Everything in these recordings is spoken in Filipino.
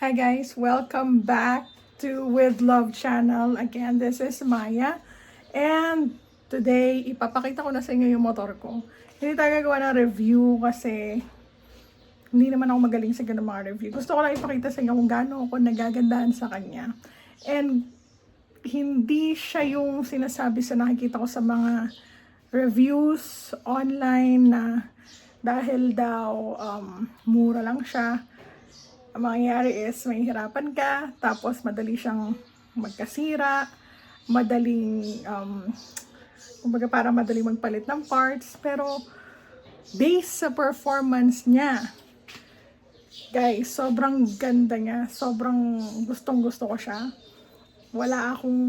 Hi guys, welcome back to With Love channel. Again, this is Maya. And today, ipapakita ko na sa inyo yung motor ko. Hindi tayo gagawa ng review kasi hindi naman ako magaling sa ganung mga review. Gusto ko lang ipakita sa inyo kung gaano ako nagagandahan sa kanya. And hindi siya yung sinasabi sa nakikita ko sa mga reviews online na dahil daw mura lang siya. Ang mangyayari is may hirapan ka, tapos madali siyang magkasira, madaling, kumbaga parang madaling magpalit ng parts, pero based sa performance niya, guys, sobrang ganda niya, sobrang gustong gusto ko siya. Wala akong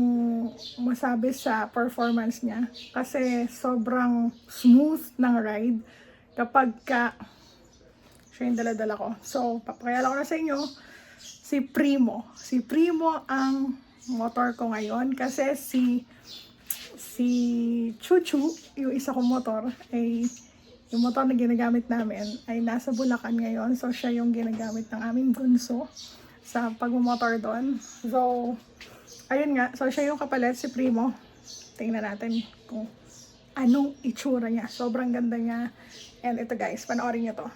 masabi sa performance niya, kasi sobrang smooth ng ride kapag siya yung dala-dala ko. So, papakayala ko na sa inyo si Primo. Si Primo ang motor ko ngayon kasi si Chuchu, yung isa kong motor, ay yung motor na ginagamit namin ay nasa Bulacan ngayon. So, siya yung ginagamit ng aming bunso sa pagmumotor doon. So, ayun nga. So, siya yung kapalit, si Primo. Tingnan natin kung anong itsura niya. Sobrang ganda niya. And ito guys, panoorin niyo to.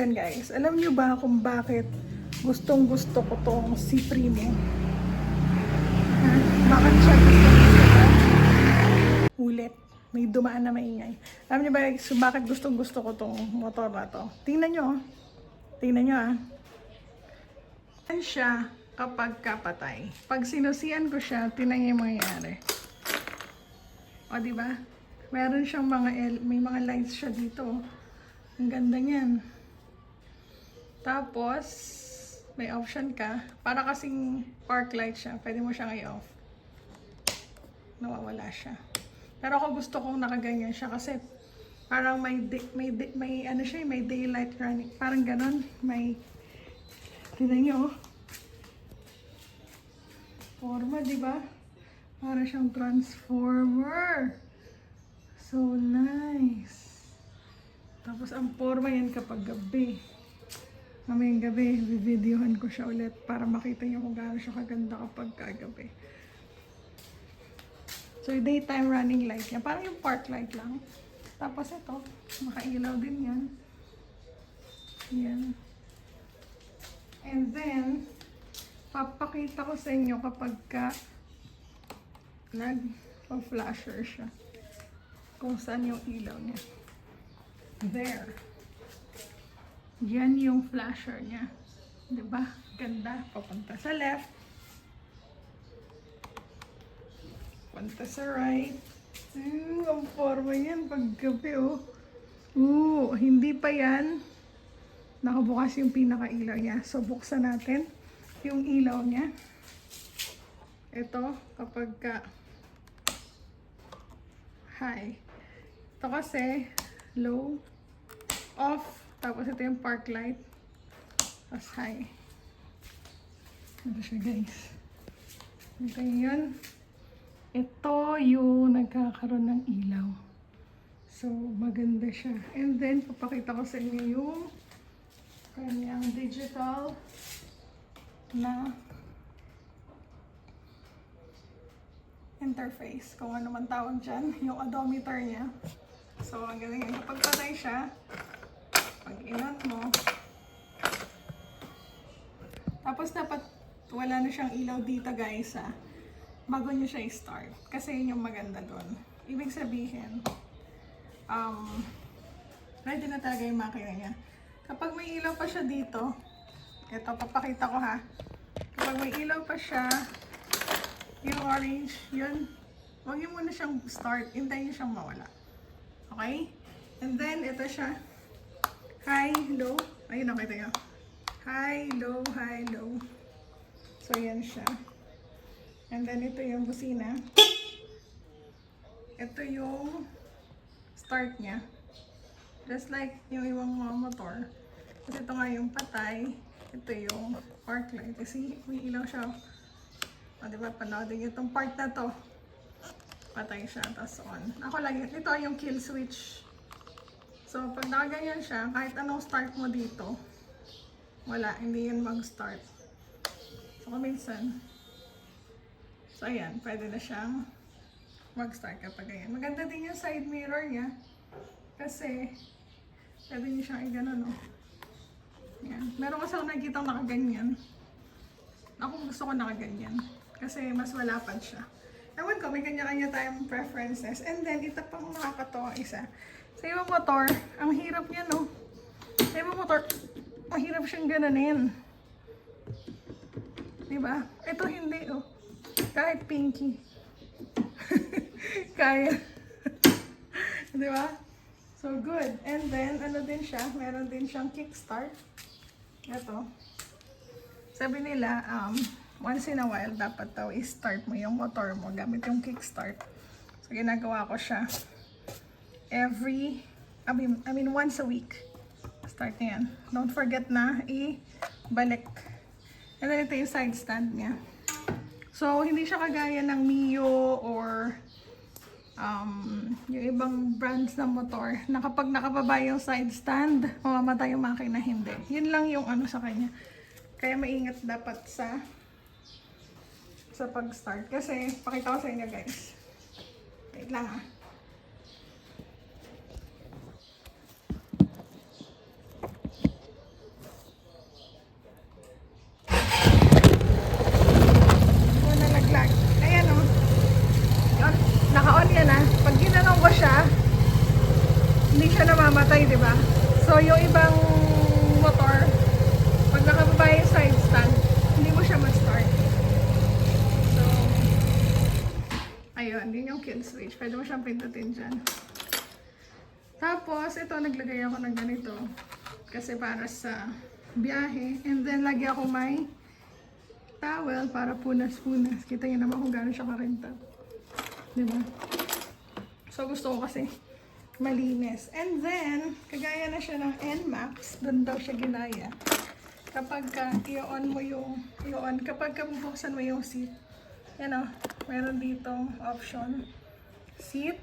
Guys, alam niyo ba kung bakit gustong gusto ko tong si Primo? Bakit siya gusto ko? Ulit, may dumaan na maingay. Alam niyo ba guys, bakit gustong gusto ko tong motor na to? Tingnan niyo, tingnan niyo Yan siya kapag kapatay. Pag sinusian ko siya, tingnan niyo yung mangyayari. O diba? Meron siyang may mga lights siya dito. Ang ganda niyan. Tapos, may option ka. Para kasing park light siya. Pwede mo siyang i-off. Nawawala siya. Pero ako gusto kong nakaganyan siya kasi parang may ano siya, may daylight running. Parang ganon. May, tignan nyo. Forma, di ba? Para siyang transformer. So nice. Tapos ang forma yan kapag gabi. Mamayang gabi, videohan ko siya ulit para makita niyo kung gaano siya kaganda kapag kagabi. So, yung daytime running light niya, parang yung park light lang. Tapos ito, makailaw din yan. Yan. And then, papakita ko sa inyo kapag nag-flasher siya. Kung saan yung ilaw niya. There. Yan yung flasher niya. Diba? Ganda. Papunta sa left. Punta sa right. Ang forma yan paggabi, oh. Hindi pa yan. Nakabukas yung pinaka-ilaw niya. So, buksan natin yung ilaw niya. Ito, kapag ka high. Ito kasi, low, off, tapos ito yung park light, tapos high. Ito siya, guys. Ito yun. Ito yung nagkakaroon ng ilaw. So, maganda siya. And then, papakita ko sa inyo yung kanyang digital na interface. Kung ano man tawag dyan. Yung odometer niya. So, ang galing yun. Kapag patay siya, pag inat mo, tapos dapat wala na siyang ilaw dito, guys, bago nyo siya i-start. Kasi yun yung maganda doon. Ibig sabihin, ready na talaga yung makina niya. Kapag may ilaw pa siya dito, ito, papakita ko ha. Kapag may ilaw pa siya, yung orange, yun, huwag nyo muna siyang start. Hintayin nyo siyang mawala. Okay? And then, ito siya. High, low. Ayun, nakita nyo. High, low, high, low. So, yan siya. And then, ito yung busina. Ito yung start niya. Just like yung ibang mga motor. Kasi ito nga yung patay. Ito yung park light. Kasi may ilaw siya. O, diba? Panoodin yung itong part na to. Patay siya. Tapos on. Ako lagi. Ito yung kill switch. So, pag nakaganyan siya, kahit anong start mo dito, wala. Hindi yun mag-start. So, minsan, so, ayan. Pwede na siyang mag-start kapag ganyan. Maganda din yung side mirror niya. Kasi, pwede niyo siyang i-ganon, no? Yan. Meron kasi ako nakikita nakaganyan. Ako gusto ko nakaganyan. Kasi mas malapad siya. Ewan ko, may kanya-kanya tayong preferences. And then, ito pang nakakatawa isa. Sa ibang motor, ang hirap niya, no? Sa ibang motor, ang hirap siyang ganonin. Diba? Ito hindi, oh. Kahit pinky. Kaya. Diba? So, good. And then, ano din siya? Meron din siyang kickstart. Ito. Sabi nila, once in a while, dapat daw i-start mo yung motor mo gamit yung kickstart. So, ginagawa ko siya I mean, once a week. Start niya yan. Don't forget na i-balik. And then, ito yung side stand niya. So, hindi siya kagaya ng Mio or yung ibang brands ng motor na kapag nakababa yung side stand, mamamatay yung makina. Hindi. Yun lang yung ano sa kanya. Kaya maingat dapat sa pag-start. Kasi, pakita ko sa inyo, guys. Wait lang, nalaglag. Ayan, oh. Naka-on yan, Pag ginanong ko siya, hindi siya namamatay, di ba? So, yung ibang motor, pag nakababa yung side stand, hindi mo siya ma-start. So, ayun, yun yung kill switch. Pwede mo siyang pindutin dyan. Tapos, ito, naglagay ako ng ganito. Kasi para sa biyahe. And then, lagi ako may towel para punas-punas. Kita nyo naman kung gano'n siya karinta. Diba? So, gusto ko kasi malinis. And then, kagaya na siya ng NMAX, doon daw siya ginaya. Kapag i-on mo yung, kapag bubuksan mo yung seat, yan o, meron ditong option. Seat.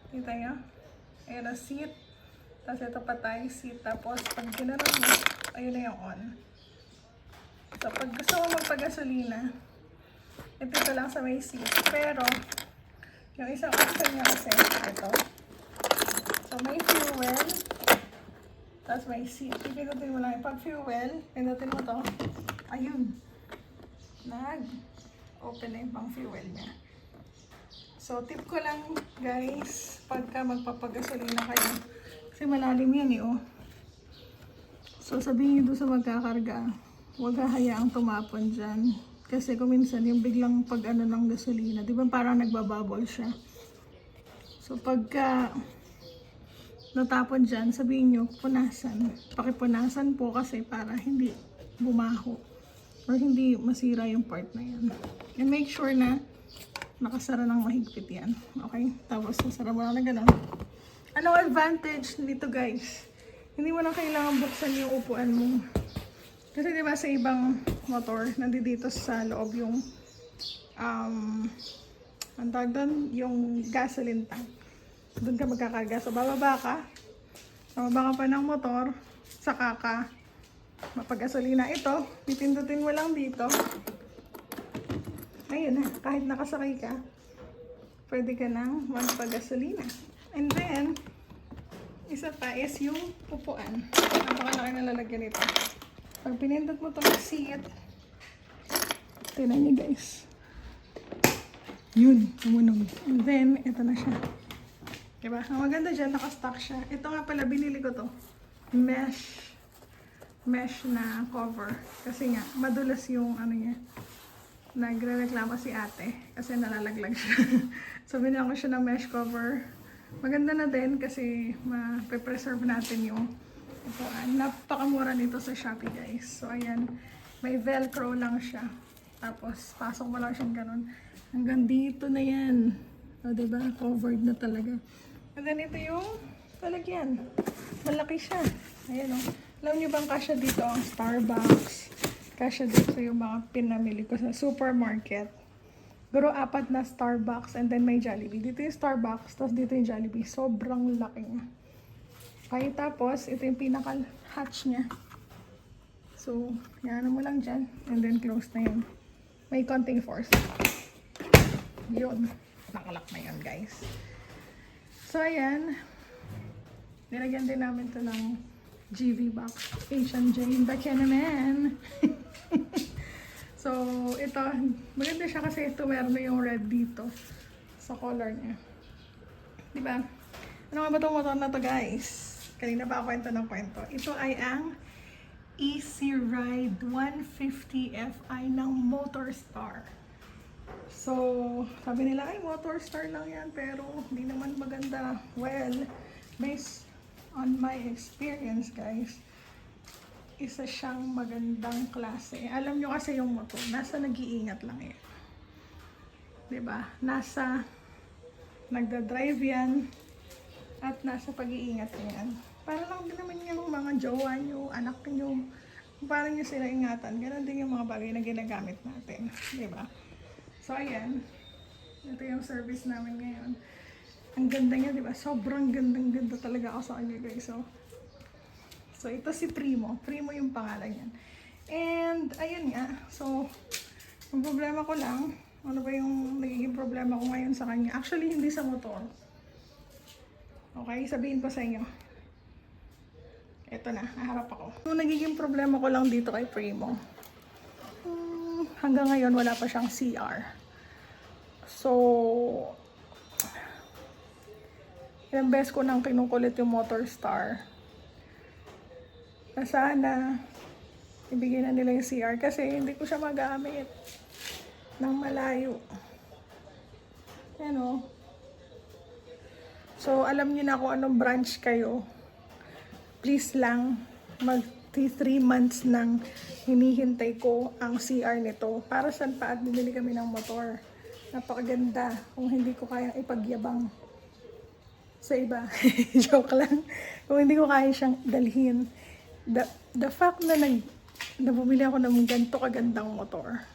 Kita nyo? Ayan o, seat. Tapos ito patay, seat. Tapos, pag ginanon mo, ayun na yung on. So, pag gusto mo magpagasolina, ito lang sa may seat. Pero, yung isang option niya kasi, ito. So, may fuel. Tapos may seat. Pipinutin mo lang. Pag fuel, pinutin mo to. Ayun. Nag-open na yung pang fuel niya. So, tip ko lang, guys, pagka magpapagasolina kayo. Kasi malalim yan oh. So, sabihin nyo doon sa magkakarga, huwag hahayaang tumapon dyan. Kasi kung minsan yung biglang pag ano ng gasolina, di ba parang nagbabubble siya. So pagka natapon dyan, sabihin nyo, punasan. Pakipunasan po kasi para hindi bumaho or hindi masira yung part na yan. And make sure na nakasara ng mahigpit yan. Okay? Tapos sasara mo lang na gano'n. Anong advantage nito guys? Hindi mo na kailangan buksan yung upuan mo. Kasi diba sa ibang motor, nandito sa loob yung ang tawag doon, yung gasoline tank. Doon ka magkakarga. So bababa ka pa ng motor, saka ka mapagasolina. Ito, pipindutin mo lang dito. Ayun na, kahit nakasakay ka, pwede ka nang magpagasolina. And then, isa pa is yung upuan. Napakalaki na lalagyan ito. Pag pinindot mo itong seat, tingnan niyo guys. Yun, tumunog. And then, ito na siya. Diba? Ang maganda dyan, nakastock siya. Ito nga pala, binili ko to. Mesh na cover. Kasi nga, madulas yung ano niya. Nagre-reklamo si ate. Kasi nalalaglag siya. So, binili ko siya ng mesh cover. Maganda na din kasi ma-preserve natin yung upuan. Napakamura nito sa Shopee guys. So, ayan. May velcro lang siya. Tapos, pasok mo lang siyang ganun. Hanggang dito na yan. O, diba? Covered na talaga. And then, ito yung talagyan. Malaki siya. Ayan o. Alam nyo bang kasya dito ang Starbucks? Kasya dito yung mga pinamili ko sa supermarket. Guro 4 na Starbucks and then may Jollibee. Dito yung Starbucks, tapos dito yung Jollibee. Sobrang laki niya. Okay, tapos ito yung pinaka-hatch niya. So, yan mo lang dyan. And then close na yun. May konting force. Yun. Nakalak na yun, guys. So, ayan. Nilagyan din namin to ng GV box. H&J. Back naman. So, ito. Maganda siya kasi ito meron na yung red dito. Sa color niya. Diba? Ano nga ba itong motor na to, guys? Kanina pa kwento ng kwento. Ito ay ang Easy Ride 150 Fi ng Motorstar. So, sabi nila, ay, Motorstar lang yan, pero hindi naman maganda. Well, based on my experience, guys, isa siyang magandang klase. Alam nyo kasi yung motor, nasa nag-iingat lang yan. Diba? Nasa nagda-drive yan, at nasa pag-iingat yan. Para lang din naman yung mga jowa nyo, anak nyo, para nyo sila ingatan. Ganon din yung mga bagay na ginagamit natin. Diba? So, ayan. Ito yung service namin ngayon. Ang ganda niya, di ba? Sobrang gandang-ganda talaga ako sa kanya, guys. So, ito si Primo. Primo yung pangalan niyan. And, ayun nga. So, ang problema ko lang, ano ba yung nagiging problema ko ngayon sa kanya? Actually, hindi sa motor. Okay, sabihin ko sa inyo. Ito na, naharap ako. Yung nagiging problema ko lang dito kay Primo, hanggang ngayon wala pa siyang CR. So, ilang beses ko nang kinukulit yung Motorstar na sana ibigay na nila yung CR kasi hindi ko siya magamit ng malayo. Yan o. So, alam niyo na kung anong branch kayo. Please lang, mag 3 months nang hinihintay ko ang CR nito. Para saan pa at bibili kami ng motor. Napakaganda kung hindi ko kayang ipagyabang sa iba. Joke lang. Kung hindi ko kaya siyang dalhin. The fact na bumili ako ng ganito kagandang motor.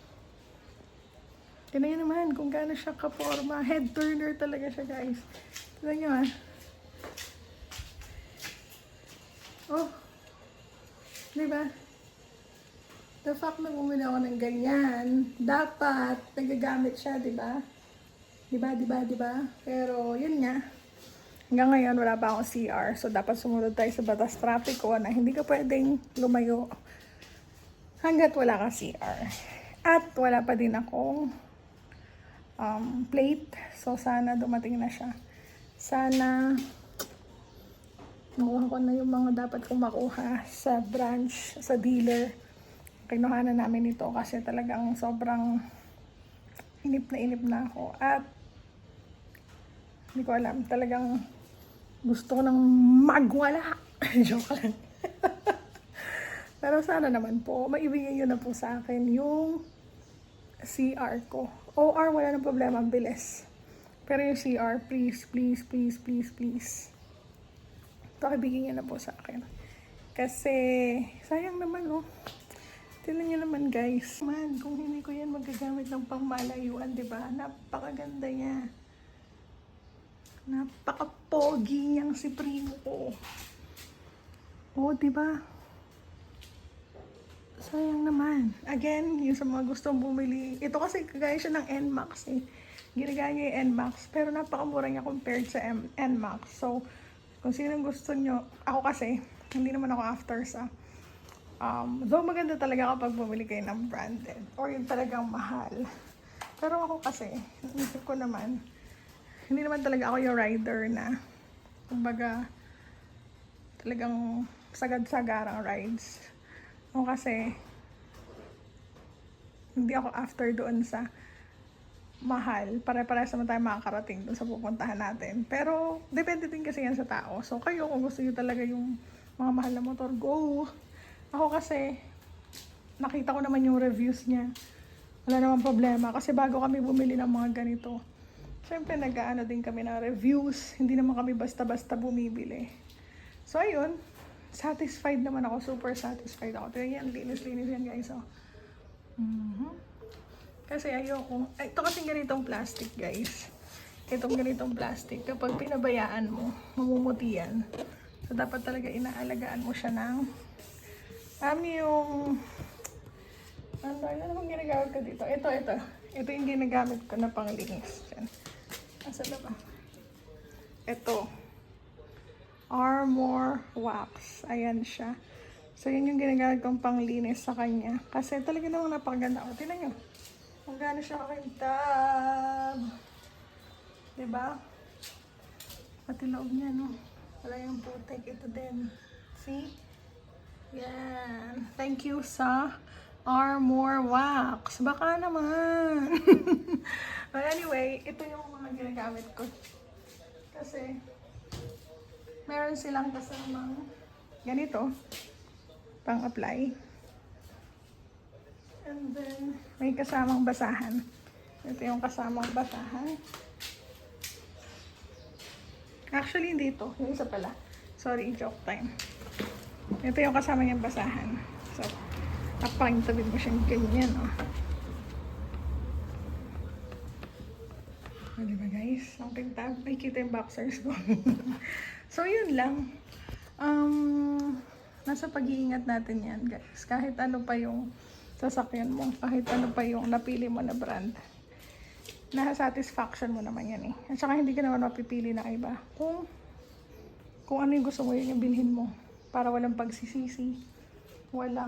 Tignan nyo naman kung gaano siya kaporma. Head turner talaga siya, guys. Tignan nyo ha. Oh. Diba? The fact na bumili ako ng ganyan, dapat nagagamit siya, diba? Diba? Pero, yun nga. Hanggang ngayon, wala pa akong CR. So, dapat sumunod tayo sa batas trapiko na hindi ka pwedeng lumayo hanggat wala kang CR. At wala pa din akong plate. So, sana dumating na siya. Sana nakuha ko na yung mga dapat kong makuha sa branch, sa dealer. kinuha na namin ito kasi talagang sobrang inip na ako. At hindi ko alam, talagang gusto ko nang magwala. Joke lang. Pero sana naman po, maibigay nyo na po sa akin yung CR ko. OR, wala nang problema, ang bilis. Pero yung CR, please, please, please, please, please. Pakibigay nyo na po sa akin. Kasi, sayang naman, oh. Tignan nyo naman, guys. Man, kung hindi ko yan magagamit ng pangmalayuan, diba? Napakaganda niya. Napaka-pogi niyang si Primo ko. Oh, diba? Sayang naman. Again, yung sa mga gustong bumili. Ito kasi kagaya siya ng NMAX eh. Ginagaya niya yung NMAX. Pero napakamura niya compared sa NMAX. So, kung sino gusto nyo. Ako kasi, hindi naman ako after sa. Though maganda talaga kapag bumili kayo ng branded. Or yung talagang mahal. Pero ako kasi, isip ko naman, hindi naman talaga ako yung rider na, kumbaga, talagang sagad-sagarang rides. O kasi, hindi ako after doon sa mahal. Pare-parehas naman tayo makakarating doon sa pupuntahan natin. Pero, depende din kasi yan sa tao. So, kayo kung gusto nyo talaga yung mga mahal na motor, go! Ako kasi, nakita ko naman yung reviews niya. Wala namang problema. Kasi bago kami bumili ng mga ganito, syempre nag-aano din kami ng reviews. Hindi naman kami basta-basta bumibili. So, ayun. Satisfied naman ako. Super satisfied ako. Tignan yan, linis-linis yan guys. Oh. Kasi ayoko. Ito kasing ganitong plastic guys. Itong ganitong plastic. Kapag pinabayaan mo, mamumuti yan. So, dapat talaga inaalagaan mo siya ng yung ano namang ginagamit ko dito? Ito yung ginagamit ko na panglinis. Asa na ba? Ito. Armor Wax. Ayan siya. So, yun yung ginagamit kong panglinis sa kanya. Kasi talaga namang napakaganda. O, tingnan nyo. Kung gaano siya kakintab. Diba? Pati loob niya, no? Wala yung putek. Ito din. See? Yan. Thank you sa Armor Wax. Baka naman. But anyway, ito yung mga ginagamit ko. Kasi, meron silang kasamang ganito, pang-apply. And then, may kasamang basahan. Ito yung kasamang basahan. Actually, hindi ito. Yung isa pala. Sorry, joke time. Ito yung kasama niyang basahan. So, tabi mo siyang ganyan, oh. O, diba guys? Ang pintab. Ay, kita yung boxers ko. So, yun lang. Nasa pag-iingat natin yan, guys. Kahit ano pa yung sasakyan mo, kahit ano pa yung napili mo na brand, nasa satisfaction mo naman yan eh. At saka hindi ka naman mapipili na iba. Kung ano yung gusto mo, yun yung bilhin mo. Para walang pagsisisi. Wala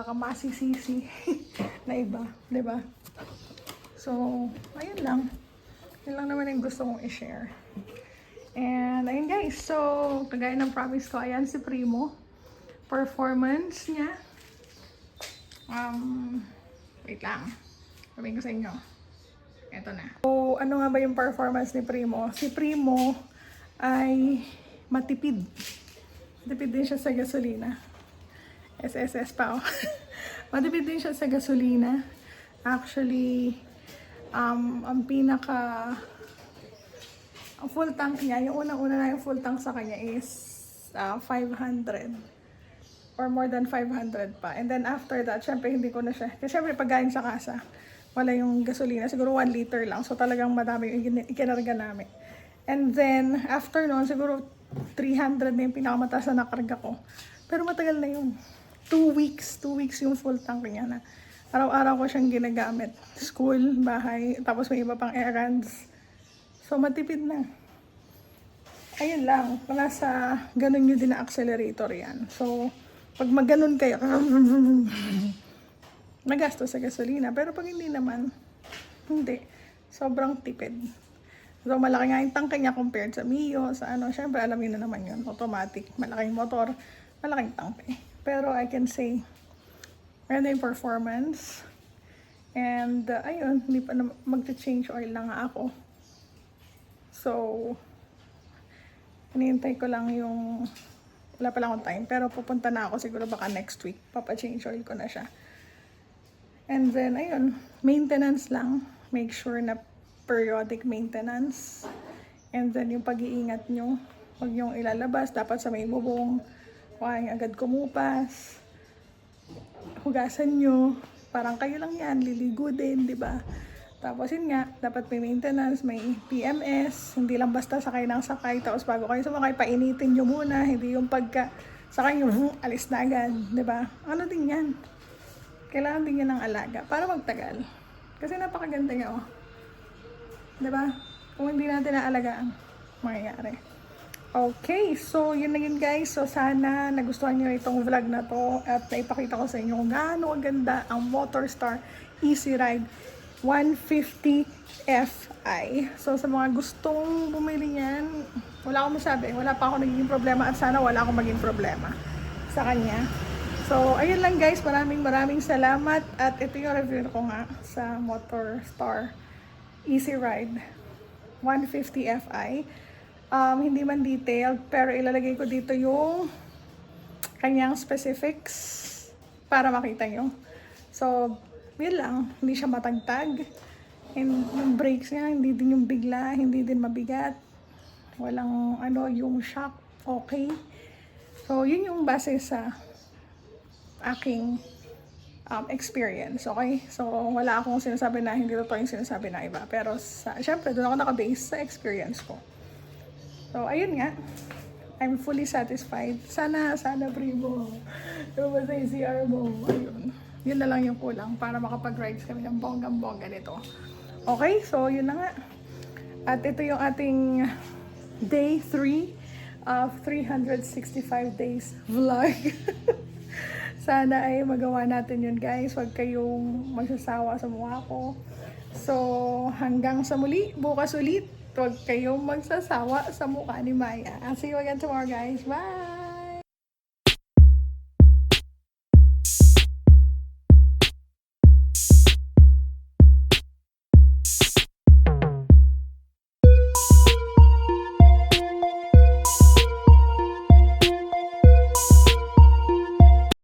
kang masisisi na iba. Diba? So, ayun lang. Yun lang naman yung gusto kong i-share. And, ayun guys. So, kagaya ng promise ko, ayan si Primo. Performance niya. Wait lang. Sabihin ko sa inyo. Ito na. So, ano nga ba yung performance ni Primo? Si Primo ay matipid. Matipid din siya sa gasolina. SSS pa oh. Matipid din siya sa gasolina. Actually, ang full tank niya, yung unang-una na yung full tank sa kanya is 500 or more than 500 pa. And then after that, syempre hindi ko na siya. Kasi syempre pag galing sa kasa, wala yung gasolina. Siguro 1 liter lang. So talagang madami yung ikinarga namin. And then, after nun, siguro 300 na yung pinakamataas na nakarga ko. Pero matagal na yun. 2 weeks yung full tank niya na. Araw-araw ko siyang ginagamit. School, bahay, tapos may iba pang errands. So, matipid na. Ayun lang. Nasa ganun yun din na accelerator yan. So, pag maganon kayo, magastos sa gasolina. Pero pag hindi naman, hindi. Sobrang tipid. So, malaki nga yung tangke niya compared sa Mio, sa ano. Siyempre, alam niyo na naman yun. Automatic. Malaking motor, malaking tangke. Pero I can say, Maganda yung performance. And, ayun, hindi pa na mag-change oil na nga ako. So, hinihintay ko lang yung, wala pa lang akong time, pero pupunta na ako siguro baka next week, papa-change oil ko na siya. And then, ayun, maintenance lang. Make sure na periodic maintenance. And then, yung pag-iingat nyo, huwag yung ilalabas, dapat sa may bubong, huwag agad kumupas, hugasan nyo, parang kayo lang yan, liligo din, di ba? Tapos yun nga, dapat may maintenance, may PMS, hindi lang basta sakay ng sakay, tapos bago kayo sumakay, painitin nyo muna, hindi yung pagka sakay nyo, alis na agad, di ba? Ano din yan? Kailangan din yan ng alaga para magtagal. Kasi napakaganda niya, oh. Di ba? Kung hindi natin naalagaan, mangyayari. Okay, so yun na yun guys. So sana nagustuhan nyo itong vlog na to at naipakita ko sa inyo kung gaano ganda ang Motorstar Easy Ride 150 Fi. So sa mga gustong bumili niyan, wala akong masabi. Wala pa ako naging problema at sana wala akong maging problema sa kanya. So ayun lang guys, maraming salamat at ito yung review ko nga sa Motorstar Easy Ride 150 Fi. Hindi man detailed, pero ilalagay ko dito yung kanyang specifics para makita nyo. So, yun lang. Hindi siya matagtag. And yung brakes niya, hindi din yung bigla, hindi din mabigat. Walang yung shock, okay. So, yun yung base sa aking experience, okay? So, wala akong sinasabi na hindi totoo yung sinasabi na iba. Pero, syempre, doon ako nakabase sa experience ko. So, ayun nga. I'm fully satisfied. Sana primo. Diba sa CR mo? Ayun. Yun na lang yung kulang para makapag-rides kami ng bonggang-bongga nito. Okay, so yun na nga. At ito yung ating day 3 of 365 days vlog. Sana ay magawa natin yun guys. Huwag kayong magsasawa sa mukha ko. So, hanggang sa muli. Bukas ulit. Huwag kayong magsasawa sa mukha ni Maya. I'll see you again tomorrow guys. Bye!